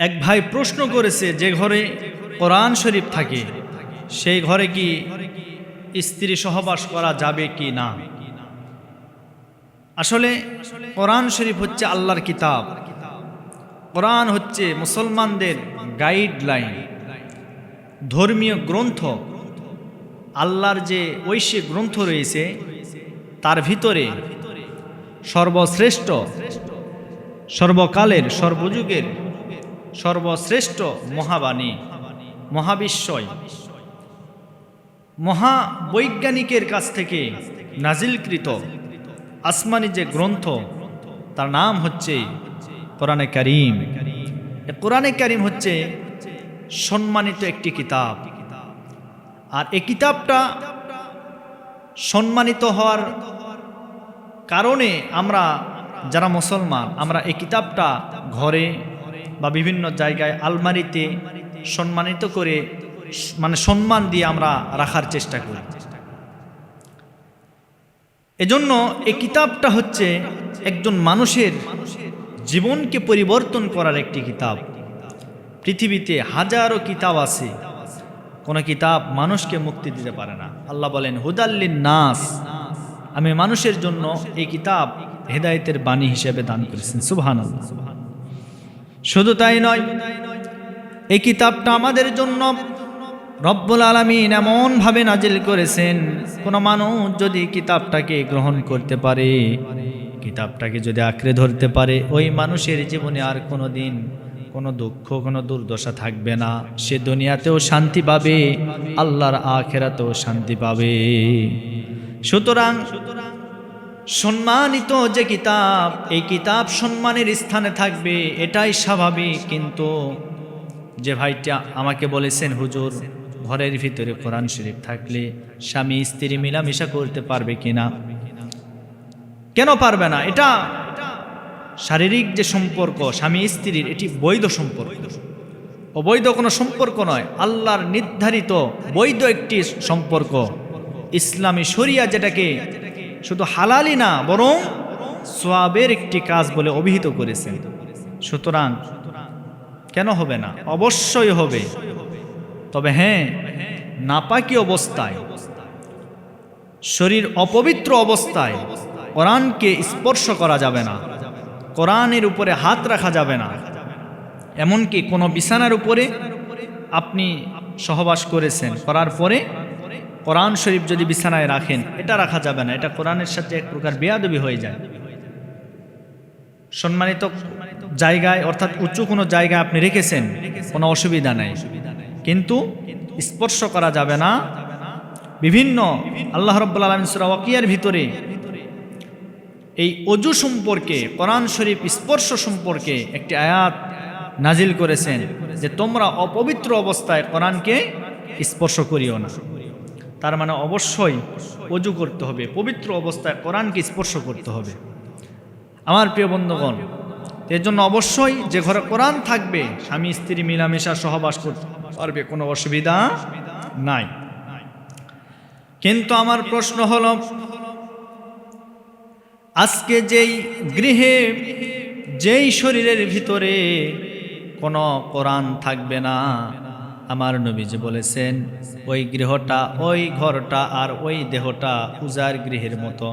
এক ভাই প্রশ্ন করেছে, যে ঘরে কোরআন শরীফ থাকে সেই ঘরে কি স্ত্রী সহবাস করা যাবে কি না। আসলে কোরআন শরীফ হচ্ছে আল্লাহর কিতাব। কোরআন হচ্ছে মুসলমানদের গাইডলাইন, ধর্মীয় গ্রন্থ। আল্লাহর যে ঐশী গ্রন্থ রয়েছে তার ভিতরে সর্বশ্রেষ্ঠ, সর্বকালের, সর্বযুগের সর্বশ্রেষ্ঠ মহাবাণী, মহাবিশ্বয়, মহাবৈজ্ঞানিকের কাছ থেকে নাজিলকৃত আসমানি যে গ্রন্থ তার নাম হচ্ছে কোরআনে কারীম। কোরআনে কারীম হচ্ছে সম্মানিত একটি কিতাব। আর এই কিতাবটা সম্মানিত হওয়ার কারণে আমরা যারা মুসলমান, আমরা এই কিতাবটা ঘরে বা বিভিন্ন জায়গায় আলমারিতে সম্মানিত করে, মানে সম্মান দিয়ে আমরা রাখার চেষ্টা করি। এজন্য এই কিতাবটা হচ্ছে একজন মানুষের জীবনকে পরিবর্তন করার একটি কিতাব। পৃথিবীতে হাজারো কিতাব আছে, কোনো কিতাব মানুষকে মুক্তি দিতে পারে না। আল্লাহ বলেন হুদাল্লিন নাস, আমি মানুষের জন্য এই কিতাব হেদায়েতের বাণী হিসেবে দান করেছেন। সুবহানাল্লাহ। শুধু তাই নয়, এই কিতাবটা আমাদের জন্য রব্বুল আলামিন এমন ভাবে নাজিল করেছেন, কোনো মানুষ যদি কিতাবটাকে গ্রহণ করতে পারে, কিতাবটাকে যদি আঁকড়ে ধরতে পারে, ওই মানুষের জীবনে আর কোনো দিন কোনো দুঃখ, কোনো দুর্দশা থাকবে না। সে দুনিয়াতেও শান্তি পাবে, আল্লাহর আখিরাতেও শান্তি পাবে। সুতরাং সম্মানিত যে কিতাব, এই কিতাব সম্মানের স্থানে থাকবে, এটাই স্বাভাবিক। কিন্তু যে ভাইটা আমাকে বলেছেন, হুজুর ঘরের ভিতরে কোরআন শরীফ থাকলে স্বামী স্ত্রী মিলামেশা করতে পারবে কিনা? কেন পারবে না? এটা শারীরিক যে সম্পর্ক স্বামী স্ত্রীর, এটি বৈধ সম্পর্ক, অবৈধ কোনো সম্পর্ক নয়। আল্লাহর নির্ধারিত বৈধ একটি সম্পর্ক। ইসলামী শরিয়া যেটাকে শুধু হালালি না, বরং সওয়াবের একটি কাজ বলে অভিহিত করেছেন। সুতরাং কেন হবে না? অবশ্যই হবে। তবে হ্যাঁ, নাপাকি অবস্থায়, শরীর অপবিত্র অবস্থায় কোরআনকে স্পর্শ করা যাবে না, কোরআনের উপরে হাত রাখা যাবে না। এমনকি কোনো বিছানার উপরে আপনি সহবাস করেছেন, করার পরে কোরআন শরীফ যদি বিছানায় রাখেন, এটা রাখা যাবে না। এটা কোরআনের সাথে এক প্রকার বেয়াদবি হয়ে যায়। সম্মানিত জায়গায়, অর্থাৎ উঁচু কোনো জায়গায় আপনি রেখেছেন, কোনো অসুবিধা নাই, কিন্তু স্পর্শ করা যাবে না। বিভিন্ন আল্লাহ রাব্বুল আলামিন সূরা ওয়াকিয়ার ভিতরে এই ওযু সম্পর্কে, কোরআন শরীফ স্পর্শ সম্পর্কে একটি আয়াত নাজিল করেছেন যে তোমরা অপবিত্র অবস্থায় কোরআনকে স্পর্শ করিও না। তার মানে অবশ্যই ওযু করতে হবে, পবিত্র অবস্থায় কোরআনকে স্পর্শ করতে হবে। আমার প্রিয় বন্ধুগণ, এর জন্য অবশ্যই যে ঘরে কোরআন থাকবে স্বামী স্ত্রী মিলামেশা সহবাস করতে পারবে, কোনো অসুবিধা নাই। কিন্তু আমার প্রশ্ন হলো, আজকে যেই গৃহে, যেই শরীরের ভিতরে কোনো কোরআন থাকবে না, আমার নবীজি বলেছেন ওই গৃহটা, ওই ঘরটা আর ওই দেহটা উজাড় গৃহের মতো।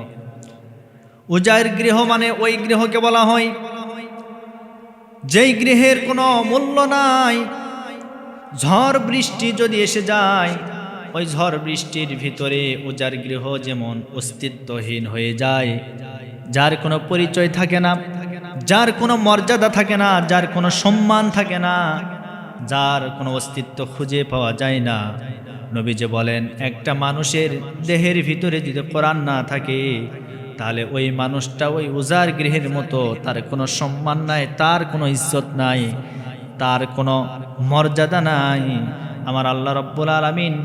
উজাড় গৃহ মানে ওই গৃহকে বলা হয় যেই গৃহের কোনো মূল্য নাই। ঝড় বৃষ্টি যদি এসে যায়, ওই ঝড় বৃষ্টির ভিতরে উজাড় গৃহ যেমন অস্তিত্বহীন হয়ে যায়, যার কোনো পরিচয় থাকে না, যার কোনো মর্যাদা থাকে না, যার কোনো সম্মান থাকে না, যার কোনো অস্তিত্ব খুঁজে পাওয়া যায় না। নবীজি বলেন একটা মানুষের দেহের ভিতরে যদি কোরআন না থাকে, তাহলে ওই মানুষটা ওই উজাড় গৃহের মতো। তার কোনো সম্মান নাই, তার কোনো ইজ্জত নাই, তার কোনো মর্যাদা নাই। আমার আল্লাহ রাব্বুল আলামিন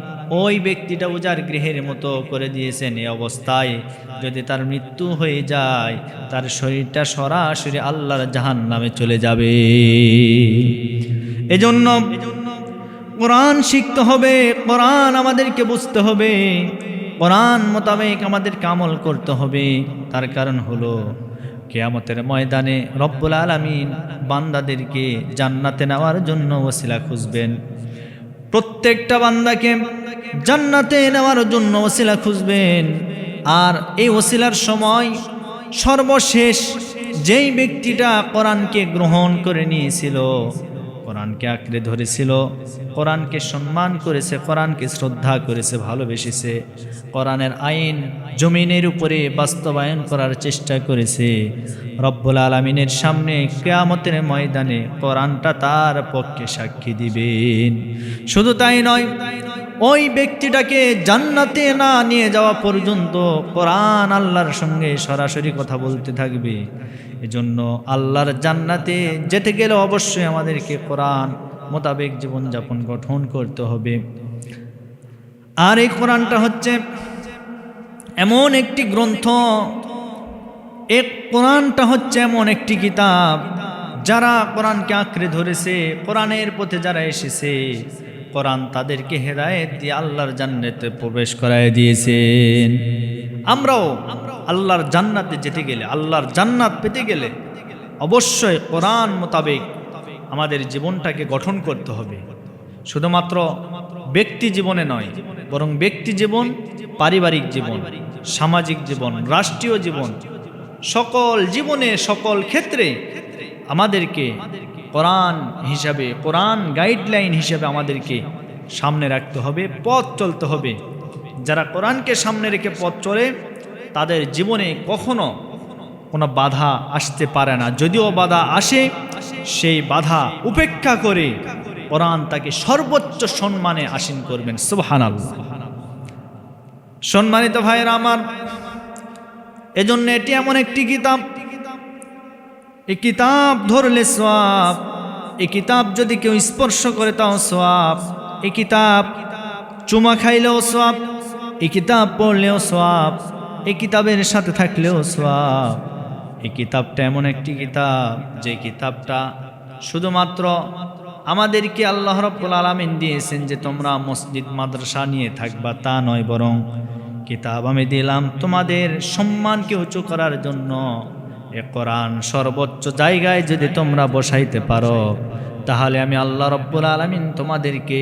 ওই ব্যক্তিটা উজাড় গৃহের মতো করে দিয়েছেন। এই অবস্থায় যদি তার মৃত্যু হয়ে যায়, তার শরীরটা সরাসরি আল্লাহর জাহান্নামে চলে যাবে। এজন্য কোরআন শিখতে হবে, কোরআন আমাদেরকে বুঝতে হবে, কোরআন মোতাবেক আমাদেরকে আমল করতে হবে। তার কারণ হলো কিয়ামতের ময়দানে রব্বুল আলামিন বান্দাদেরকে জান্নাতে নেওয়ার জন্য ওসিলা খুঁজবেন। প্রত্যেকটা বান্দাকে জান্নাতে নেওয়ার জন্য ওসিলা খুঁজবেন। আর এই ওসিলার সময় সর্বশেষ যেই ব্যক্তিটা কোরআনকে গ্রহণ করে নিয়েছিল, কোরআনকে আঁকড়ে ধরেছিল, কোরআনকে সম্মান করেছে, কোরআনকে শ্রদ্ধা করেছে, ভালোবেসেছে, কোরআনের আইন জমিনের উপরে বাস্তবায়ন করার চেষ্টা করেছে, রব্বুল আলামিনের সামনে কিয়ামতের ময়দানে কোরআনটা তার পক্ষে সাক্ষী দিবেন। শুধু তাই নয়, ওই ব্যক্তিটাকে জান্নাতে না নিয়ে যাওয়া পর্যন্ত কোরআন আল্লাহর সঙ্গে সরাসরি কথা বলতে থাকবে। এজন্য আল্লাহর জান্নাতে যেতে গেলে অবশ্যই আমাদেরকে কোরআন মোতাবেক জীবনযাপন গঠন করতে হবে। আর এই কোরআনটা হচ্ছে এমন একটি গ্রন্থ, এই কোরআনটা হচ্ছে এমন একটি কিতাব, যারা কোরআনকে আঁকড়ে ধরেছে, কোরআনের পথে যারা এসেছে, কোরআন তাদেরকে হেদায়েত দিয়ে আল্লাহর জান্নাতে প্রবেশ করায় দিয়েছেন। আমরাও আল্লাহর জান্নাতে যেতে গেলে, আল্লাহর জান্নাত পেতে গেলে অবশ্যই কোরআন মোতাবেক আমাদের জীবনটাকে গঠন করতে হবে। শুধুমাত্র ব্যক্তি জীবনে নয়, বরং ব্যক্তি জীবন, পারিবারিক জীবন, সামাজিক জীবন, রাষ্ট্রীয় জীবন, সকল জীবনে সকল ক্ষেত্রে আমাদেরকে কোরআন হিসাবে, কোরআন গাইডলাইন হিসাবে আমাদেরকে সামনে রাখতে হবে, পথ চলতে হবে। যারা কোরআনকে সামনে রেখে পথ চলে তাদের জীবনে কখনো কোনো বাধা আসতে পারে না। যদিও বাধা আসে, সেই বাধা উপেক্ষা করে কোরআন তাকে সর্বোচ্চ সম্মানে আসীন করবেন। সুবহানাল্লাহ। সম্মানিত ভাইয়েরা আমার, এজন্য এটি এমন একটি কিতাব, এই কিতাব ধরলে সওয়াব, এই কিতাব যদি কেউ স্পর্শ করে তাও সওয়াব, এই কিতাব চুমা খাইলেও সওয়াব, এই কিতাব পড়লেও সওয়াব, এই কিতাবের সাথে থাকলেও সওয়াব। এই কিতাবটা এমন একটি কিতাব, যে কিতাবটা শুধুমাত্র আমাদেরকে আল্লাহ রাব্বুল আলামিন দিয়েছেন যে তোমরা মসজিদ মাদ্রাসা নিয়ে থাকবা, তা নয়, বরং কিতাব আমি দিলাম তোমাদের সম্মানকে উঁচু করার জন্য। এ কোরআন সর্বোচ্চ জায়গায় যদি তোমরা বসাইতে পারো, তাহলে আমি আল্লাহ রাব্বুল আলামিন তোমাদেরকে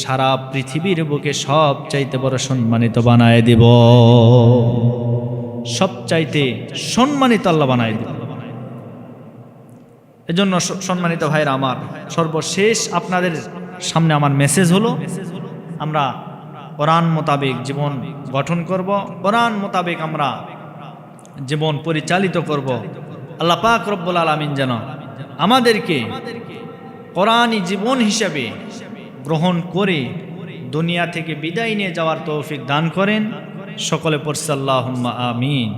সারা পৃথিবীর বুকে সবচাইতে বড় সম্মানিত বানায় দিব। সবচাইতে সম্মানিত আল্লাহ বানায় দিব। এজন্য সম্মানিত ভাইরা আমার, সর্বশেষ আপনাদের সামনে আমার মেসেজ হলো, আমরা কোরআন মোতাবেক জীবন গঠন করব, কোরআন মোতাবেক আমরা জীবন পরিচালিত করব। আল্লাহ পাক রব্বুল আলামিন যেন আমাদেরকে কোরআনী জীবন হিসাবে গ্রহণ করে দুনিয়া থেকে বিদায় নিয়ে যাওয়ার তৌফিক দান করেন। সকলে পড়ছে আল্লাহুম্মা আমিন।